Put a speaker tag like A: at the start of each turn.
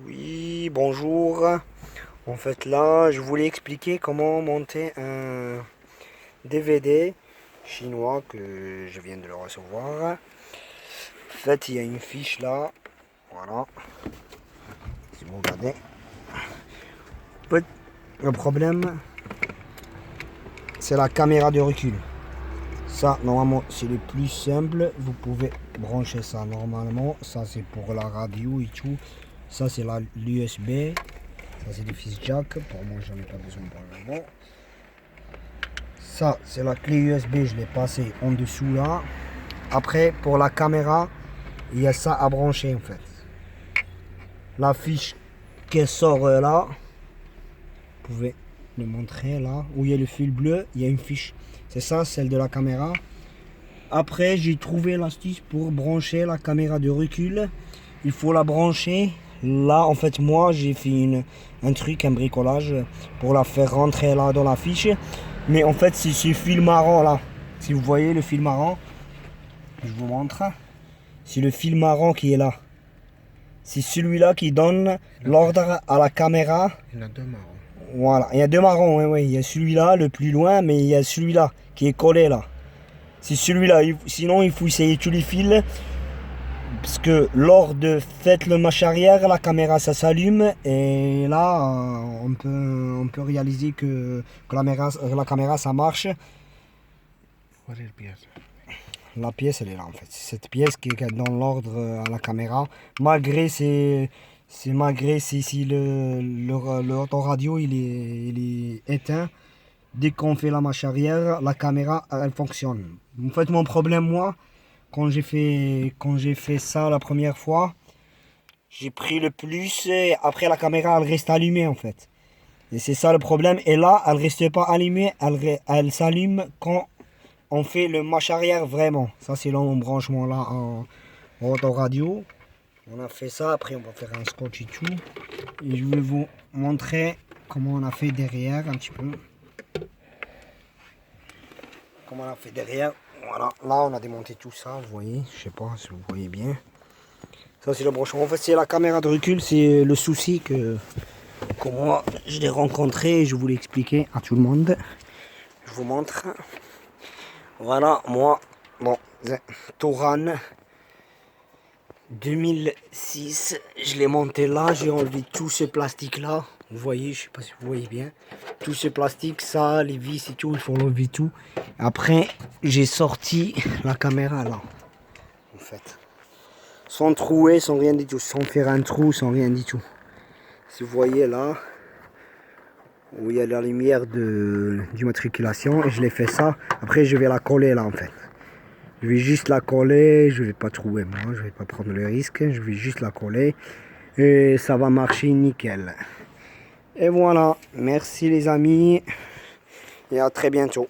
A: Oui, bonjour. En fait, là, je voulais expliquer comment monter un DVD chinois que je viens de le recevoir. En fait, il y a une fiche là. Voilà. Si vous regardez. Le problème, c'est la caméra de recul. Ça, normalement, c'est le plus simple. Vous pouvez brancher ça normalement. Ça, c'est pour la radio et tout. Ça, c'est l'USB. Ça, c'est des fils jack. Pour moi, j'en ai pas besoin pour le moment. Ça, c'est la clé USB. Je l'ai passée en dessous là. Après, pour la caméra, il y a ça à brancher en fait. La fiche qui sort là. Vous pouvez le montrer là. Où il y a le fil bleu, il y a une fiche. C'est ça, celle de la caméra. Après, j'ai trouvé l'astuce pour brancher la caméra de recul. Il faut la brancher. Là, en fait, moi, j'ai fait un truc, un bricolage pour la faire rentrer là dans la fiche. Mais en fait, c'est ce fil marron là. Si vous voyez le fil marron, je vous montre. C'est le fil marron qui est là. C'est celui-là qui donne l'ordre à la caméra.
B: Il y en a deux marrons.
A: Voilà, il y a deux marrons, oui. Il y a celui-là, le plus loin, mais il y a celui-là qui est collé là. C'est celui-là. Sinon, il faut essayer tous les fils. Parce que lors de faites le marche arrière, la caméra ça s'allume. Et là, on peut réaliser que la caméra ça marche.
B: What is pièce?
A: La pièce elle est là en fait. C'est cette pièce qui est dans l'ordre à la caméra. Malgré si le autoradio il est éteint. Dès qu'on fait la marche arrière, la caméra elle fonctionne. En fait, mon problème moi, quand j'ai fait ça la première fois, j'ai pris le plus et après la caméra elle reste allumée en fait. Et c'est ça le problème. Et là, elle reste pas allumée, elle s'allume quand on fait le marche arrière vraiment. Ça c'est là mon branchement là en autoradio. On a fait ça, après on va faire un scotch et tout. Et je vais vous montrer comment on a fait derrière un petit peu. Comment on a fait derrière. Voilà, là on a démonté tout ça, vous voyez, je sais pas si vous voyez bien. Ça c'est le branchement. En fait c'est la caméra de recul, c'est le souci que moi je l'ai rencontré et je voulais expliquer à tout le monde. Je vous montre. Voilà, moi, bon, Touran 2006, je l'ai monté là, j'ai enlevé tout ce plastique là. Vous voyez, je sais pas si vous voyez bien. Tout ce plastique, ça, les vis et tout, il faut l'enlever tout. Après, j'ai sorti la caméra là. En fait. Sans trouer, sans rien du tout. Sans faire un trou, sans rien du tout. Si vous voyez là, où il y a la lumière d'immatriculation, et je l'ai fait ça. Après, je vais la coller là en fait. Je vais juste la coller, je vais pas trouver moi, je vais pas prendre le risque. Je vais juste la coller et ça va marcher nickel. Et voilà, merci les amis et à très bientôt.